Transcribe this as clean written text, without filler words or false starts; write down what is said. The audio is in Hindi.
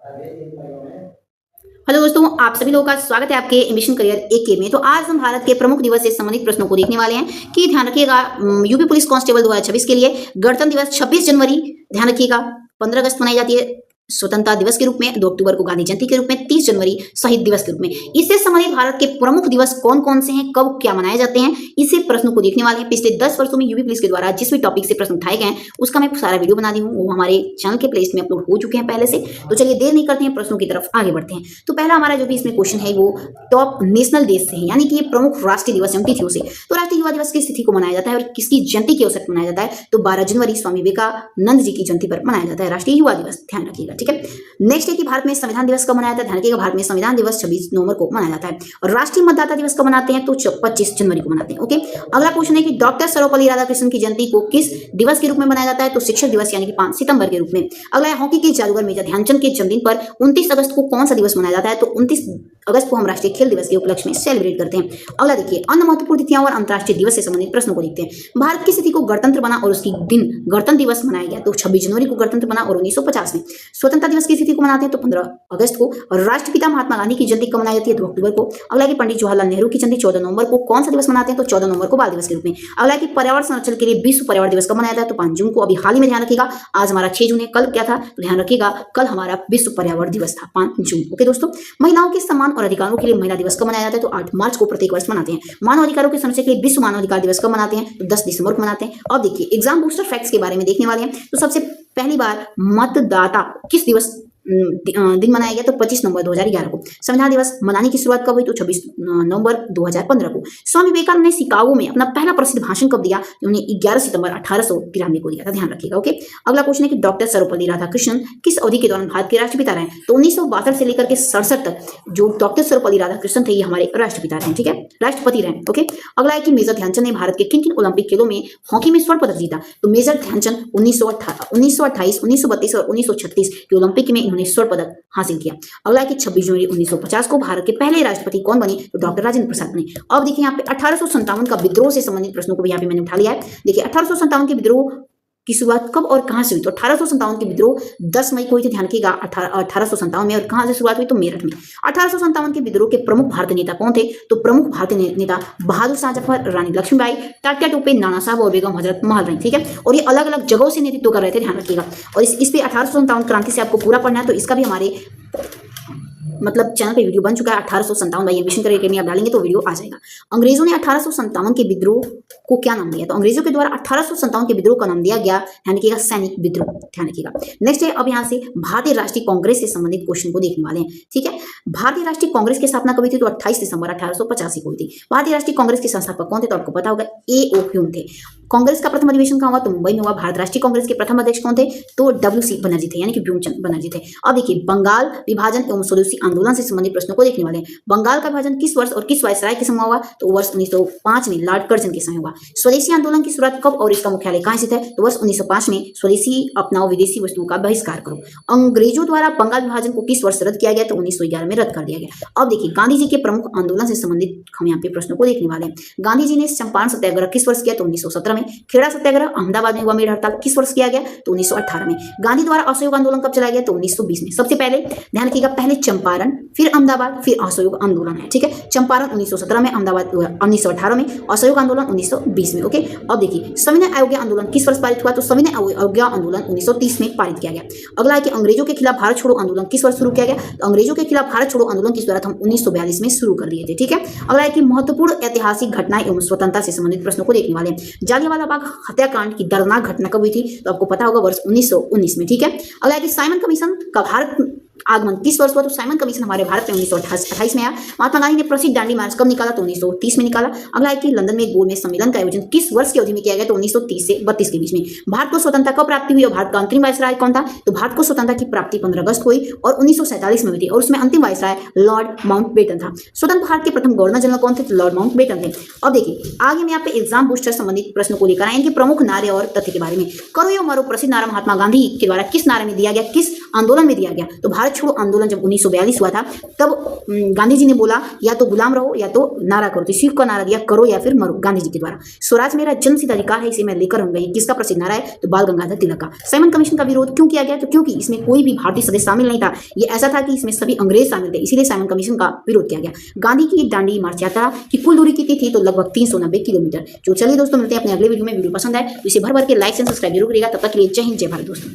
हेलो दोस्तों, आप सभी लोगों का स्वागत है आपके एम्बिशन करियर एके में। तो आज हम भारत के प्रमुख दिवस से संबंधित प्रश्नों को देखने वाले हैं कि ध्यान रखिएगा यूपी पुलिस कांस्टेबल 2026 के लिए गणतंत्र दिवस 26 जनवरी, ध्यान रखिएगा 15 अगस्त मनाई जाती है स्वतंत्रता दिवस के रूप में, 2 अक्टूबर को गांधी जयंती के रूप में, 30 जनवरी शहीद दिवस के रूप में। इससे संबंधित भारत के प्रमुख दिवस कौन कौन से हैं, कब क्या मनाए जाते हैं, इसे प्रश्नों को देखने वाले हैं। पिछले 10 वर्षों में यूपी पुलिस के द्वारा जिस भी टॉपिक से प्रश्न उठाए गए हैं उसका मैं सारा वीडियो बना दी हूँ, वो हमारे चैनल के प्लेलिस्ट में अपलोड हो चुके हैं पहले से। तो चलिए देर नहीं करते हैं, प्रश्नों की तरफ आगे बढ़ते हैं। तो पहला हमारा जो भी इसमें क्वेश्चन है वो टॉप नेशनल डेज से है, यानी कि ये प्रमुख राष्ट्रीय दिवस है तिथियों से। तो राष्ट्रीय युवा दिवस किस तिथि को मनाया जाता है और किसकी जयंती के अवसर पर मनाया जाता है? तो 12 जनवरी स्वामी विवेकानंद जी की जयंती पर मनाया जाता है राष्ट्रीय युवा दिवस, ध्यान रखिएगा। ठीक है, नेक्स्ट है कि भारत में संविधान दिवस कब मनाया जाता है? ध्यान रखिएगा, भारत में संविधान दिवस 26 नवंबर को मनाया जाता है। और राष्ट्रीय मतदाता दिवस कब मनाते हैं? तो 25 जनवरी को मनाते हैं। ओके, अगला क्वेश्चन है कि डॉक्टर सर्वपल्ली राधाकृष्णन की जयंती को किस दिवस के रूप में मनाया जाता है? तो शिक्षक दिवस यानी कि 5 सितंबर के रूप में। अगला है हॉकी के जादूगर मेजर ध्यानचंद के जन्मदिन पर 29 अगस्त को कौन सा दिवस मनाया जाता है? तो 29 अगस्त को हम राष्ट्रीय खेल दिवस के उपलक्ष्य में सेलिब्रेट करते हैं। अगला देखिए, अन्य महत्वपूर्ण तिथियां और अंतर्राष्ट्रीय दिवस से संबंधित प्रश्नों को देखते हैं। भारत किस तिथि को गणतंत्र बना और उसकी दिन गणतंत्र दिवस मनाया गया? तो 26 जनवरी को गणतंत्र बना और 1950 में। स्वतंत्रता दिवस किस तिथि को मनाते हैं? तो 15 अगस्त को। और राष्ट्रपिता महात्मा गांधी की जयंती कब मनाई जाती है? 2 अक्टूबर को। अगला कि पंडित जवाहरलाल नेहरू की जयंती 14 नवंबर को। कौन सा दिवस मनाते हैं? तो 14 नवंबर को बाल दिवस के रूप में। अगला कि पर्यावरण संरक्षण के लिए विश्व पर्यावरण दिवस कब मनाया जाता है? तो 5 जून को। अभी हाल ही में ध्यान रखिएगा, आज हमारा 6 जून है, कल क्या था? तो ध्यान रखिएगा, कल हमारा विश्व पर्यावरण दिवस था, 5 जून। ओके दोस्तों, महिलाओं के सम्मान और अधिकारों के लिए महिला दिवस कब मनाया जाता है? तो 8 मार्च को प्रत्येक वर्ष मनाते हैं। मानव अधिकारों के संरक्षण के लिए विश्व मानव अधिकार दिवस कब मनाते हैं? तो 10 दिसंबर को मनाते हैं। अब देखिए, एग्जाम बूस्टर फैक्ट्स के बारे में देखने वाले हैं। तो सबसे पहली बार मतदाता किस दिवस दिन मनाया गया? तो 25 नवंबर 2011 को। संविधान दिवस मनाने की शुरुआत कब हुई? तो 26 नवंबर 2015 को। स्वामी विवेकानंद ने शिकागो में अपना पहला प्रसिद्ध भाषण कब दिया? उन्होंने 11 सितंबर 1893 को दिया था, ध्यान रखिएगा। ओके, अगला क्वेश्चन है कि डॉक्टर सर्वपल्ली राधाकृष्णन किस अवधि के दौरान भारत के राष्ट्रपिता रहे? तो 1962 से लेकर के 67 तक जो डॉक्टर सर्वपल्ली राधाकृष्णन थे ये हमारे राष्ट्रपिता रहे, ठीक है, राष्ट्रपति रहे। ओके, अगला है कि मेजर ध्यानचंद ने भारत के किन किन ओलंपिक खेलों में हॉकी में स्वर्ण पदक जीता? तो मेजर ध्यानचंद 1928, 1932 और 1936 के ओलंपिक में इन्होंने स्वर्ण पदक हासिल किया। अगला है कि 26 जनवरी 1950 को भारत के पहले राष्ट्रपति कौन बने? तो डॉक्टर राजेंद्र प्रसाद बने। अब देखिए यहाँ पे 1857 का विद्रोह से संबंधित प्रश्नों को भी यहाँ पे मैंने उठा लिया है। देखिए 1857 के विद्रोह की शुरुआत कब और कहां से हुई? तो 1857 के विद्रोह 10 मई को हुई थी, ध्यान रखिएगा, 1857 में। और कहां से शुरुआत हुई? तो मेरठ में। 1857 के विद्रोह के प्रमुख भारतीय नेता कौन थे? तो प्रमुख भारतीय नेता बहादुर शाह जफर, रानी लक्ष्मीबाई, तात्या टोपे, नाना साहब और बेगम हजरत महल रही, ठीक है। और ये अलग अलग जगहों से नेतृत्व कर रहे थे, ध्यान रखिएगा। और इस पे 1857 क्रांति से आपको पूरा पढ़ना है, तो इसका भी हमारे मतलब चैनल पे वीडियो बन चुका है। 1857 बाई एम्बिशन करियर एकेडमी आप डालेंगे तो वीडियो आ जाएगा। अंग्रेजों ने 1857 के विद्रोह को क्या नाम दिया? तो अंग्रेजों के द्वारा 1857 के विद्रोह का नाम दिया गया, ध्यान रखिएगा, सैनिक विद्रोह, ध्यान रखिएगा। नेक्स्ट है, अब यहाँ से भारतीय राष्ट्रीय कांग्रेस से संबंधित क्वेश्चन को देखने वाले हैं, ठीक है। भारतीय राष्ट्रीय कांग्रेस की स्थापना कब हुई थी? तो 28 दिसंबर 1885 को हुई थी। भारतीय राष्ट्रीय कांग्रेस के संस्थापक कौन थे? तो आपको पता होगा, ए.ओ. ह्यूम थे। कांग्रेस का प्रथम अधिवेशन कहाँ हुआ? तो मुंबई में हुआ। भारत राष्ट्रीय कांग्रेस के प्रथम अध्यक्ष कौन थे? तो डब्ल्यू.सी. बनर्जी थे, यानी कि भीमचंद बनर्जी थे। अब देखिए, बंगाल विभाजन एवं स्वदेशी आंदोलन से संबंधित प्रश्नों को देखने वाले हैं। बंगाल का विभाजन किस वर्ष और किस वायसराय के समय हुआ? तो वर्ष 1905 में लॉर्ड कर्जन के समय हुआ। स्वदेशी आंदोलन की शुरुआत कब और इसका मुख्यालय कहाँ स्थित है? तो वर्ष 1905 में। स्वदेशी अपनाओ, विदेशी वस्तुओं का बहिष्कार करो। अंग्रेजों द्वारा बंगाल विभाजन को किस वर्ष रद्द किया गया? तो 1911 में रद्द कर दिया गया। अब देखिए, गांधी जी के प्रमुख आंदोलन से संबंधित हम यहाँ पे प्रश्नों को देखने वाले हैं। गांधी जी ने चंपारण सत्याग्रह किस वर्ष किया? तो 1917 में। खेड़ा सत्याग्रह अहमदाबाद में हुआ, मेड़ हड़ताल किस वर्ष किया गया? तो 1918 में। गांधी द्वारा असहयोग आंदोलन कब चलाया गया? तो 1920 में। सबसे पहले ध्यान रखिएगा, पहले चंपारण, फिर अहमदाबाद, फिर असहयोग आंदोलन है, ठीक है। चंपारण 1917 में, अहमदाबाद 1918 में, असहयोग आंदोलन 1920 में। ओके, अब देखिए, सविनय अयोग्य आंदोलन किस वर्ष पारित हुआ? तो सविनय अयोग्य आंदोलन 1930 में पारित किया गया। अगला है कि अंग्रेजों के खिलाफ भारत छोड़ो आंदोलन किस वर्ष शुरू किया गया? तो अंग्रेजों के खिलाफ भारत छोड़ो आंदोलन की शुरुआत हम 1942 में शुरू कर दिए थे, ठीक है। अगला है कि महत्वपूर्ण ऐतिहासिक घटनाएं एवं स्वतंत्रता से संबंधित प्रश्नों को देखने वाले हैं। जालियांवाला बाग हत्याकांड की दर्दनाक घटना कब हुई थी? तो आपको पता होगा, वर्ष 1919 में, ठीक है। अगला है कि साइमन कमीशन का भारत आगमन किस वर्ष हुआ? तो साइमन कमीशन हमारे भारत में 1928 में आया। महात्मा गांधी ने प्रसिद्ध दांडी मार्च कब निकाला? तो 1930 में निकाला। अगला है कि लंदन में गोलमेज सम्मेलन का आयोजन किस वर्ष की अवधि में किया गया? तो 1930 से 32 के बीच में। भारत को स्वतंत्रता कब प्राप्ति हुई और भारत का अंतिम वायसराय कौन था? तो भारत को स्वतंत्रता की प्राप्ति 15 अगस्त को हुई और 1947 में हुई थी, और उसमें अंतिम वायसराय लॉर्ड माउंटबेटन था। स्वतंत्र भारत के प्रथम गवर्नर जनरल कौन थे? तो लॉर्ड माउंटबेटन थे। अब देखिए, आगे मैं यहाँ पे एग्जाम बूस्टर संबंधित प्रश्नों को लेकर आए, इनके प्रमुख नारे और तथ्य के बारे में। करो या मरो प्रसिद्ध नारा महात्मा गांधी के द्वारा किस नारे में दिया गया, किस आंदोलन में दिया गया? तो भारत भारत छोड़ो आंदोलन जब 1942 हुआ था, तब गांधी जी ने बोला या तो गुलाम रहो या तो नारा करो। तो इसी का नारा दिया, करो या फिर मरो, गांधी जी के द्वारा। स्वराज मेरा जन्मसिद्ध अधिकार है, इसे मैं लेकर रहूंगा, ये किसका प्रसिद्ध नारा है? तो बाल गंगाधर तिलक का। साइमन कमीशन का विरोध क्यों किया गया? तो क्योंकि इसमें कोई भी भारतीय सदस्य शामिल नहीं था, ये ऐसा था कि इसमें सभी अंग्रेज शामिल थे, इसीलिए साइमन कमीशन का विरोध किया गया। गांधी की दांडी मार्च यात्रा की कुल दूरी कितनी थी? तो लगभग 390 किलोमीटर। तो चलिए दोस्तों, मिलते हैं अपने अगले वीडियो में। वीडियो पसंद आए तो इसे भर भर के लाइक एंड सब्सक्राइब जरूर करिएगा। तब तक के लिए जय हिंद, जय भारत दोस्तों।